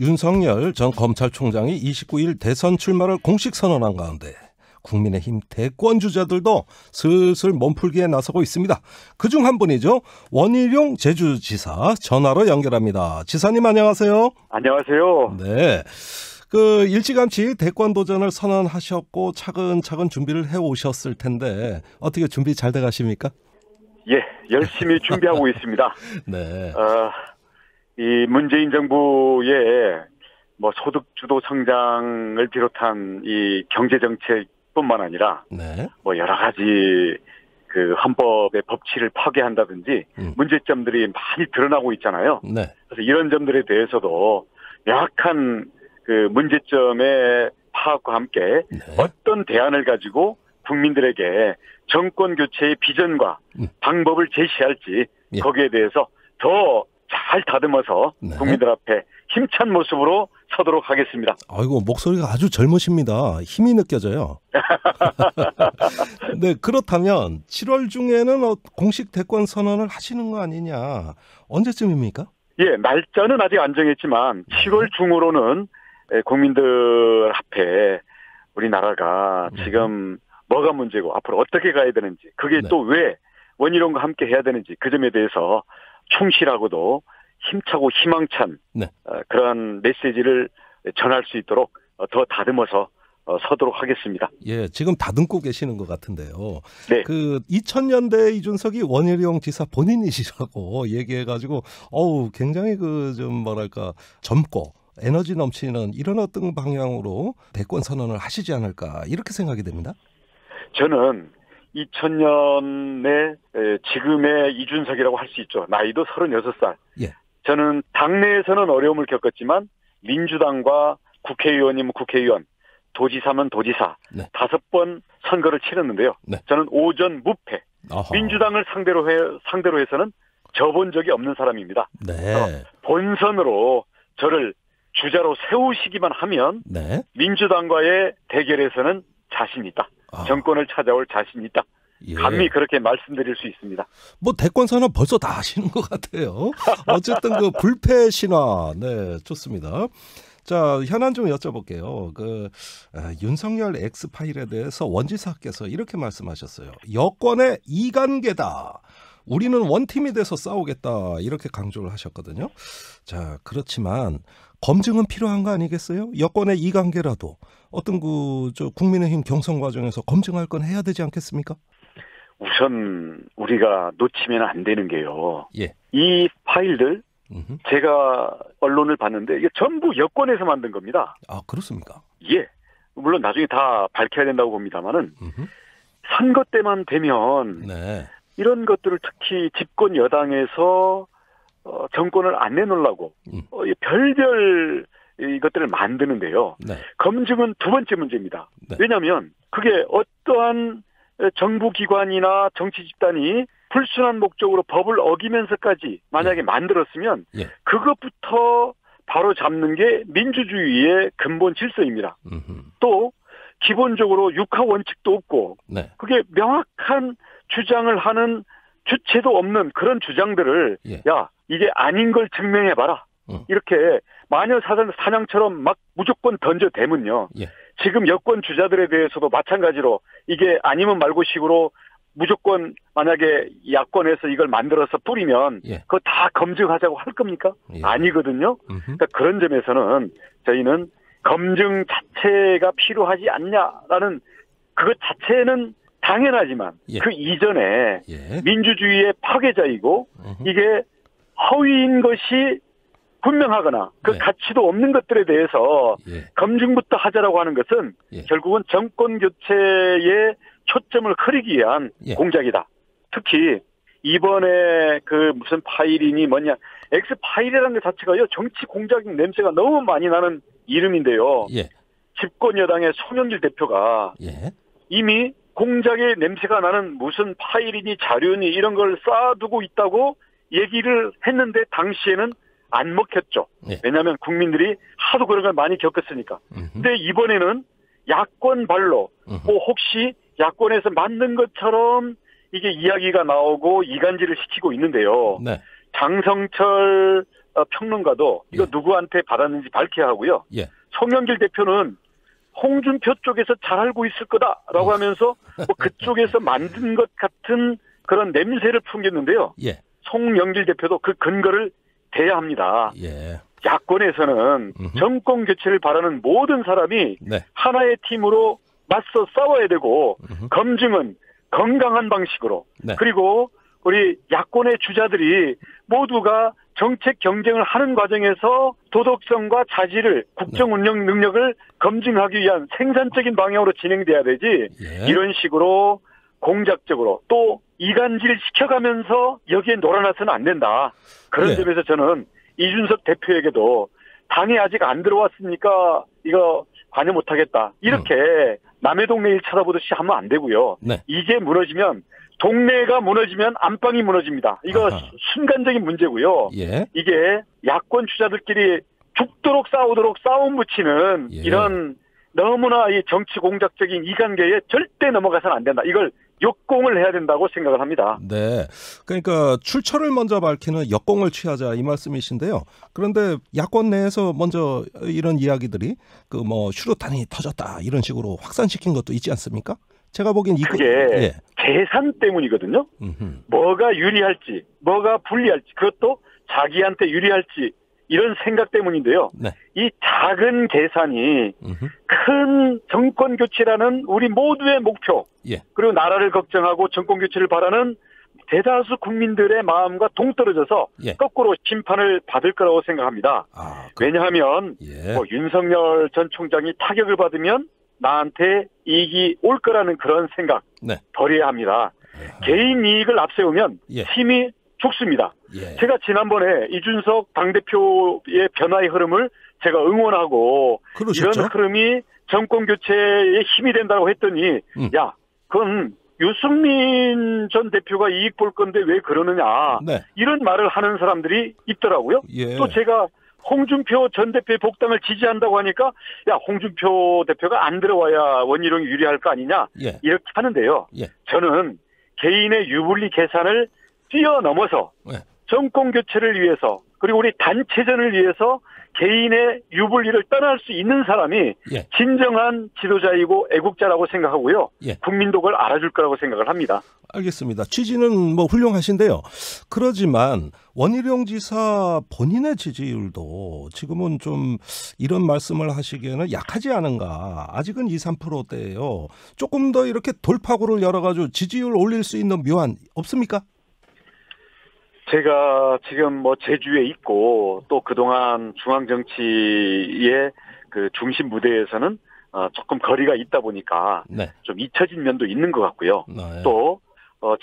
윤석열 전 검찰총장이 29일 대선 출마를 공식 선언한 가운데 국민의힘 대권 주자들도 슬슬 몸풀기에 나서고 있습니다. 그중 한 분이죠. 원희룡 제주지사 전화로 연결합니다. 지사님 안녕하세요. 안녕하세요. 네. 일찌감치 대권 도전을 선언하셨고 차근차근 준비를 해오셨을 텐데 어떻게 준비 잘 돼가십니까? 예, 열심히 준비하고 있습니다. 네. 이 문재인 정부의 소득주도 성장을 비롯한 이 경제 정책뿐만 아니라 네. 여러 가지 그 헌법의 법치를 파괴한다든지 문제점들이 많이 드러나고 있잖아요. 네. 그래서 이런 점들에 대해서도 명확한 그 문제점의 파악과 함께 네. 어떤 대안을 가지고 국민들에게 정권 교체의 비전과 방법을 제시할지 예. 거기에 대해서 더 잘 다듬어서 네. 국민들 앞에 힘찬 모습으로 서도록 하겠습니다. 아이고, 목소리가 아주 젊으십니다. 힘이 느껴져요. 네, 그렇다면 7월 중에는 공식 대권 선언을 하시는 거 아니냐. 언제쯤입니까? 예, 날짜는 아직 안 정했지만 7월 중으로는 국민들 앞에 우리나라가 지금 뭐가 문제고 앞으로 어떻게 가야 되는지, 그게 네. 또 왜 원희룡과 함께 해야 되는지 그 점에 대해서 충실하고도 힘차고 희망찬 네. 그러한 메시지를 전할 수 있도록 더 다듬어서 서도록 하겠습니다. 예, 지금 다듬고 계시는 것 같은데요. 네. 2000년대 이준석이 원희룡 지사 본인이시라고 얘기해가지고, 굉장히 젊고 에너지 넘치는 이런 어떤 방향으로 대권 선언을 하시지 않을까 이렇게 생각이 됩니다. 저는 2000년에 지금의 이준석이라고 할 수 있죠. 나이도 36살. 예. 저는 당내에서는 어려움을 겪었지만 민주당과 국회의원이면 국회의원, 도지사면 도지사, 네. 5번 선거를 치렀는데요. 네. 저는 오전 무패. 어허. 민주당을 상대로 해서는 져본 적이 없는 사람입니다. 네. 본선으로 저를 주자로 세우시기만 하면 네. 민주당과의 대결에서는 자신 있다. 정권을 찾아올 자신 있다. 예. 감히 그렇게 말씀드릴 수 있습니다. 대권 선언 벌써 다 하시는 것 같아요. 어쨌든 불패 신화, 네, 좋습니다. 자, 현안 좀 여쭤볼게요. 윤석열 X파일에 대해서 원지사께서 이렇게 말씀하셨어요. 여권의 이관계다. 우리는 원팀이 돼서 싸우겠다. 이렇게 강조를 하셨거든요. 자, 그렇지만 검증은 필요한 거 아니겠어요? 여권의 이관계라도 어떤 국민의힘 경선 과정에서 검증할 건 해야 되지 않겠습니까? 우선 우리가 놓치면 안 되는 게요. 예. 이 파일들 제가 언론을 봤는데 이게 전부 여권에서 만든 겁니다. 아, 그렇습니까? 예. 물론 나중에 다 밝혀야 된다고 봅니다만은 선거 때만 되면 네. 이런 것들을 특히 집권 여당에서 정권을 안 내놓으려고 별별 이것들을 만드는데요. 네. 검증은 두 번째 문제입니다. 네. 왜냐하면 그게 어떠한 정부기관이나 정치 집단이 불순한 목적으로 법을 어기면서까지 만약에 만들었으면 예. 그것부터 바로 잡는 게 민주주의의 근본 질서입니다. 또 기본적으로 육하 원칙도 없고 네. 그게 명확한 주장을 하는 주체도 없는 그런 주장들을 예. 야 이게 아닌 걸 증명해봐라. 이렇게 마녀 사냥처럼 막 무조건 던져대면요. 예. 지금 여권 주자들에 대해서도 마찬가지로 이게 아니면 말고 식으로 무조건 만약에 야권에서 이걸 만들어서 뿌리면 예. 그거 다 검증하자고 할 겁니까? 예. 아니거든요. 그러니까 그런 점에서는 저희는 검증 자체가 필요하지 않냐라는 그것 자체는 당연하지만 예. 그 이전에 예. 민주주의의 파괴자이고 이게 허위인 것이 분명하거나 그 네. 가치도 없는 것들에 대해서 예. 검증부터 하자라고 하는 것은 예. 결국은 정권 교체에 초점을 흐리기 위한 예. 공작이다. 특히 이번에 무슨 파일이니 뭐냐 X 파일이라는 것 자체가요 정치 공작 냄새가 너무 많이 나는 이름인데요. 예. 집권 여당의 송영길 대표가 예. 이미 공작의 냄새가 나는 무슨 파일이니 자료니 이런 걸 쌓아두고 있다고 얘기를 했는데 당시에는 안 먹혔죠. 예. 왜냐하면 국민들이 하도 그런 걸 많이 겪었으니까. 근데 이번에는 야권 발로 혹시 야권에서 만든 것처럼 이게 이야기가 나오고 이간질을 시키고 있는데요. 네. 장성철 평론가도 이거 누구한테 받았는지 밝혀야 하고요. 예. 송영길 대표는 홍준표 쪽에서 잘 알고 있을 거다라고 하면서 뭐 그쪽에서 만든 것 같은 그런 냄새를 풍겼는데요. 예. 송영길 대표도 그 근거를 대야 합니다. 예. 야권에서는 정권 교체를 바라는 모든 사람이 네. 하나의 팀으로 맞서 싸워야 되고 검증은 건강한 방식으로 네. 그리고 우리 야권의 주자들이 모두가 정책 경쟁을 하는 과정에서 도덕성과 자질을 국정 운영 능력을 검증하기 위한 생산적인 방향으로 진행돼야 되지 예. 이런 식으로 공작적으로 또 이간질 시켜가면서 여기에 놀아나서는 안 된다. 그런 예. 점에서 저는 이준석 대표에게도 당이 아직 안 들어왔으니까 이거 관여 못하겠다. 이렇게 남의 동네 일 찾아보듯이 하면 안 되고요. 네. 이게 무너지면 동네가 무너지면 안방이 무너집니다. 이거 아하. 순간적인 문제고요. 예. 이게 야권 주자들끼리 죽도록 싸우도록 싸움 붙이는 예. 이런 너무나 이 정치 공작적인 이관계에 절대 넘어가서는 안 된다. 이걸 역공을 해야 된다고 생각을 합니다. 네. 그러니까 출처를 먼저 밝히는 역공을 취하자 이 말씀이신데요. 그런데 야권 내에서 먼저 이런 이야기들이 그 뭐 슈루탄이 터졌다 이런 식으로 확산시킨 것도 있지 않습니까? 제가 보기엔 그게 예. 계산 때문이거든요. 뭐가 유리할지, 뭐가 불리할지, 그것도 자기한테 유리할지 이런 생각 때문인데요. 네. 이 작은 계산이 큰 정권 교체라는 우리 모두의 목표, 예. 그리고 나라를 걱정하고 정권 교체를 바라는 대다수 국민들의 마음과 동떨어져서 예. 거꾸로 심판을 받을 거라고 생각합니다. 아, 왜냐하면 예. 뭐 윤석열 전 총장이 타격을 받으면 나한테 이익이 올 거라는 그런 생각 네. 버려야 합니다. 개인 이익을 앞세우면 예. 힘이 죽습니다. 예. 제가 지난번에 이준석 당대표의 변화의 흐름을 제가 응원하고 그러셨죠? 이런 흐름이 정권 교체에 힘이 된다고 했더니 야, 그건 유승민 전 대표가 이익 볼 건데 왜 그러느냐. 네. 이런 말을 하는 사람들이 있더라고요. 예. 또 제가 홍준표 전 대표의 복당을 지지한다고 하니까 야, 홍준표 대표가 안 들어와야 원희룡이 유리할 거 아니냐. 예. 이렇게 하는데요. 예. 저는 개인의 유불리 계산을 뛰어넘어서 예. 정권 교체를 위해서 그리고 우리 단체전을 위해서 개인의 유불리를 떠날 수 있는 사람이 예. 진정한 지도자이고 애국자라고 생각하고요. 예. 국민도 그걸 알아줄 거라고 생각을 합니다. 알겠습니다. 취지는 뭐 훌륭하신데요. 그러지만 원희룡 지사 본인의 지지율도 지금은 좀 이런 말씀을 하시기에는 약하지 않은가. 아직은 2, 3%대예요. 조금 더 이렇게 돌파구를 열어가지고 지지율 올릴 수 있는 묘안 없습니까? 제가 지금 뭐 제주에 있고 또 그동안 중앙 정치의 그 중심 무대에서는 조금 거리가 있다 보니까 네. 좀 잊혀진 면도 있는 것 같고요. 네. 또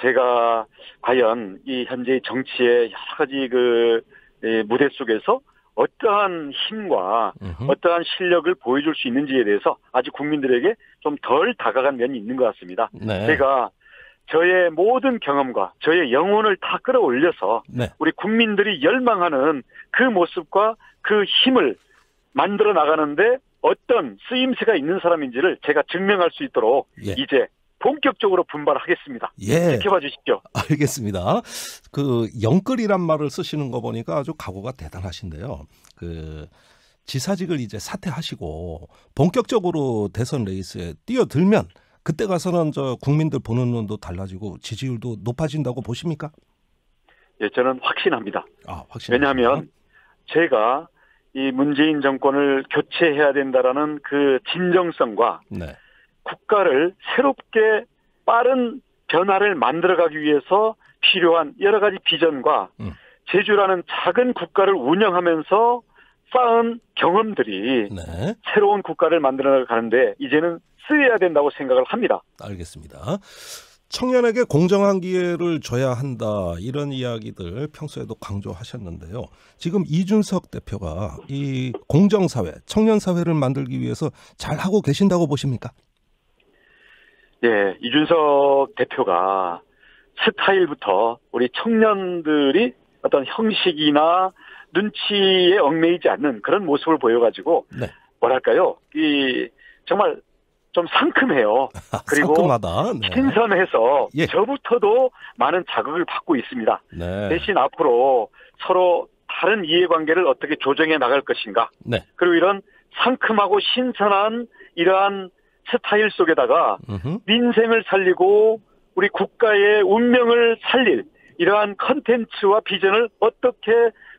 제가 과연 이 현재의 정치의 여러 가지 그 무대 속에서 어떠한 힘과 어떠한 실력을 보여줄 수 있는지에 대해서 아직 국민들에게 좀 덜 다가간 면이 있는 것 같습니다. 네. 제가 저의 모든 경험과 저의 영혼을 다 끌어올려서 네. 우리 국민들이 열망하는 그 모습과 그 힘을 만들어 나가는데 어떤 쓰임새가 있는 사람인지를 제가 증명할 수 있도록 예. 이제 본격적으로 분발하겠습니다. 예. 지켜봐 주십시오. 알겠습니다. 그 영끌이란 말을 쓰시는 거 보니까 아주 각오가 대단하신데요. 그 지사직을 이제 사퇴하시고 본격적으로 대선 레이스에 뛰어들면 그때 가서는 저 국민들 보는 눈도 달라지고 지지율도 높아진다고 보십니까? 예, 저는 확신합니다. 확신. 왜냐하면 제가 이 문재인 정권을 교체해야 된다라는 그 진정성과 네. 국가를 새롭게 빠른 변화를 만들어가기 위해서 필요한 여러 가지 비전과 제주라는 작은 국가를 운영하면서 쌓은 경험들이 네. 새로운 국가를 만들어 가는데 이제는 쓰여야 된다고 생각을 합니다. 알겠습니다. 청년에게 공정한 기회를 줘야 한다 이런 이야기들 평소에도 강조하셨는데요. 지금 이준석 대표가 이 공정사회, 청년사회를 만들기 위해서 잘하고 계신다고 보십니까? 예, 이준석 대표가 스타일부터 우리 청년들이 어떤 형식이나 눈치에 얽매이지 않는 그런 모습을 보여가지고 네. 뭐랄까요, 이 정말 좀 상큼해요. 그리고 상큼하다. 네. 신선해서 예. 저부터도 많은 자극을 받고 있습니다. 네. 대신 앞으로 서로 다른 이해관계를 어떻게 조정해 나갈 것인가. 네. 그리고 이런 상큼하고 신선한 이러한 스타일 속에다가 민생을 살리고 우리 국가의 운명을 살릴 이러한 컨텐츠와 비전을 어떻게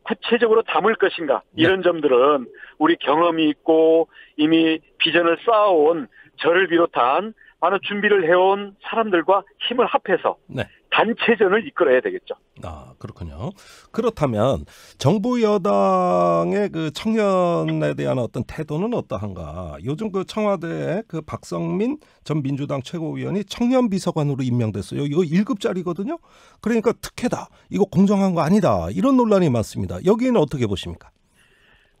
구체적으로 담을 것인가. 이런 점들은 우리 경험이 있고 이미 비전을 쌓아온 저를 비롯한 많은 준비를 해온 사람들과 힘을 합해서 단체전을 이끌어야 되겠죠. 아, 그렇군요. 그렇다면 정부 여당의 그 청년에 대한 어떤 태도는 어떠한가? 요즘 그 청와대에 그 박성민 전 민주당 최고위원이 청년 비서관으로 임명됐어요. 이거 1급짜리거든요. 그러니까 특혜다. 이거 공정한 거 아니다. 이런 논란이 많습니다. 여기는 어떻게 보십니까?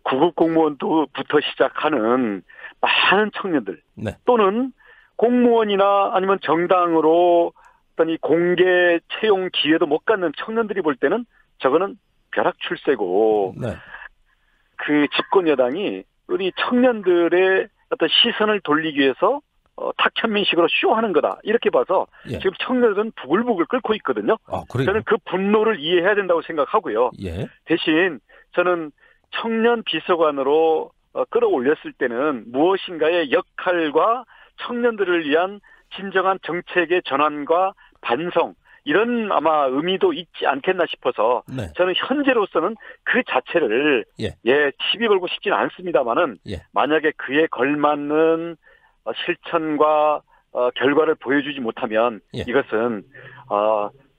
9급 공무원부터 시작하는 많은 청년들 또는 공무원이나 아니면 정당으로 어떤 이 공개 채용 기회도 못 갖는 청년들이 볼 때는 저거는 벼락출세고 그 집권 여당이 우리 청년들의 어떤 시선을 돌리기 위해서 탁현민식으로 쇼하는 거다 이렇게 봐서 지금 청년들은 부글부글 끓고 있거든요. 저는 그 분노를 이해해야 된다고 생각하고요. 대신 저는 청년 비서관으로 끌어올렸을 때는 무엇인가의 역할과 청년들을 위한 진정한 정책의 전환과 반성 이런 아마 의미도 있지 않겠나 싶어서 저는 현재로서는 그 자체를 시비 걸고 싶지는 않습니다만은 만약에 그에 걸맞는 실천과 결과를 보여주지 못하면 이것은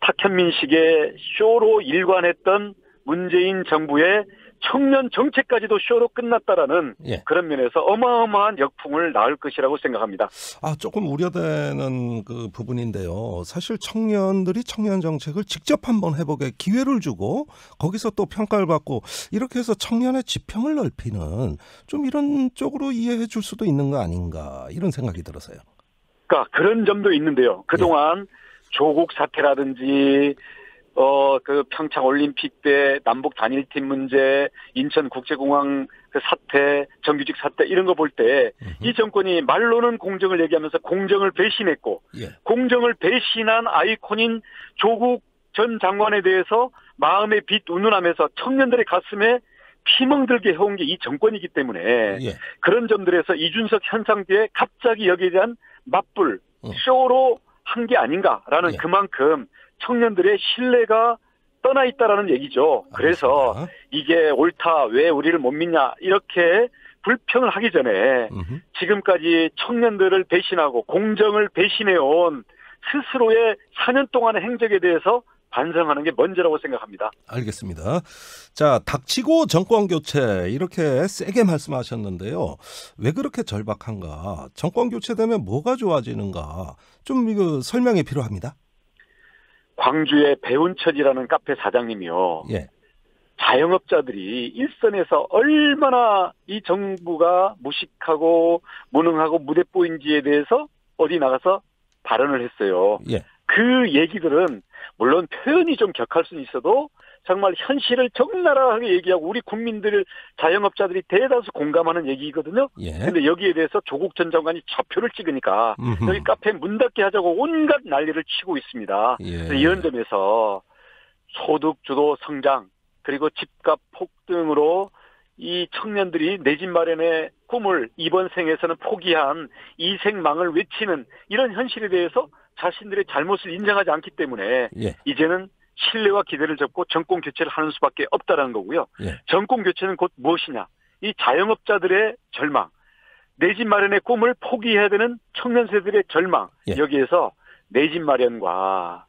탁현민식의 쇼로 일관했던 문재인 정부의 청년 정책까지도 쇼로 끝났다라는 그런 면에서 어마어마한 역풍을 낳을 것이라고 생각합니다. 조금 우려되는 그 부분인데요. 사실 청년들이 청년 정책을 직접 한번 해보게 기회를 주고 거기서 또 평가를 받고 이렇게 해서 청년의 지평을 넓히는 좀 이런 쪽으로 이해해 줄 수도 있는 거 아닌가 이런 생각이 들어서요. 그러니까 그런 점도 있는데요. 그동안 조국 사태라든지 그 평창 올림픽 때 남북 단일팀 문제, 인천국제공항 그 사태, 정규직 사태 이런 거 볼 때 이 정권이 말로는 공정을 얘기하면서 공정을 배신했고 공정을 배신한 아이콘인 조국 전 장관에 대해서 마음의 빛 운운하면서 청년들의 가슴에 피멍들게 해온 게 이 정권이기 때문에 그런 점들에서 이준석 현상 뒤에 갑자기 여기에 대한 맞불, 쇼로 한 게 아닌가라는 그만큼 청년들의 신뢰가 떠나 있다라는 얘기죠. 그래서 이게 옳다, 왜 우리를 못 믿냐 이렇게 불평을 하기 전에 지금까지 청년들을 배신하고 공정을 배신해온 스스로의 4년 동안의 행적에 대해서 반성하는 게 먼저라고 생각합니다. 알겠습니다. 자, 닥치고 정권 교체 이렇게 세게 말씀하셨는데요. 왜 그렇게 절박한가? 정권 교체되면 뭐가 좋아지는가? 좀 이거 설명이 필요합니다. 광주의 배운철이라는 카페 사장님이요. 자영업자들이 일선에서 얼마나 이 정부가 무식하고 무능하고 무대뽀인지에 대해서 어디 나가서 발언을 했어요. 그 얘기들은 물론 표현이 좀 격할 수는 있어도 정말 현실을 적나라하게 얘기하고 우리 국민들 자영업자들이 대다수 공감하는 얘기거든요. 그런데 여기에 대해서 조국 전 장관이 좌표를 찍으니까 여기 카페 문 닫게 하자고 온갖 난리를 치고 있습니다. 이런 점에서 소득 주도 성장 그리고 집값 폭등으로 이 청년들이 내 집 마련의 꿈을 이번 생에서는 포기한 이생망을 외치는 이런 현실에 대해서 자신들의 잘못을 인정하지 않기 때문에 이제는 신뢰와 기대를 접고 정권 교체를 하는 수밖에 없다라는 거고요. 정권 교체는 곧 무엇이냐? 이 자영업자들의 절망, 내 집 마련의 꿈을 포기해야 되는 청년 세대들의 절망, 여기에서 내 집 마련과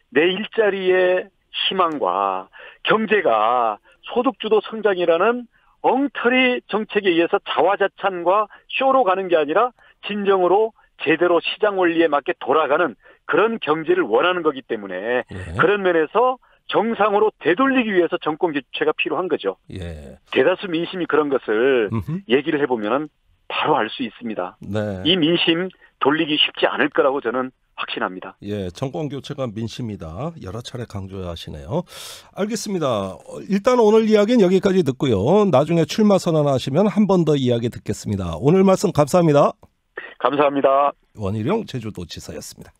내 일자리의 희망과 경제가 소득주도 성장이라는 엉터리 정책에 의해서 자화자찬과 쇼로 가는 게 아니라 진정으로 제대로 시장 원리에 맞게 돌아가는 그런 경제를 원하는 거기 때문에 그런 면에서 정상으로 되돌리기 위해서 정권 교체가 필요한 거죠. 대다수 민심이 그런 것을 얘기를 해보면 바로 알 수 있습니다. 이 민심 돌리기 쉽지 않을 거라고 저는 확신합니다. 정권 교체가 민심이다. 여러 차례 강조하시네요. 알겠습니다. 일단 오늘 이야기는 여기까지 듣고요. 나중에 출마 선언하시면 한 번 더 이야기 듣겠습니다. 오늘 말씀 감사합니다. 감사합니다. 원희룡 제주도지사였습니다.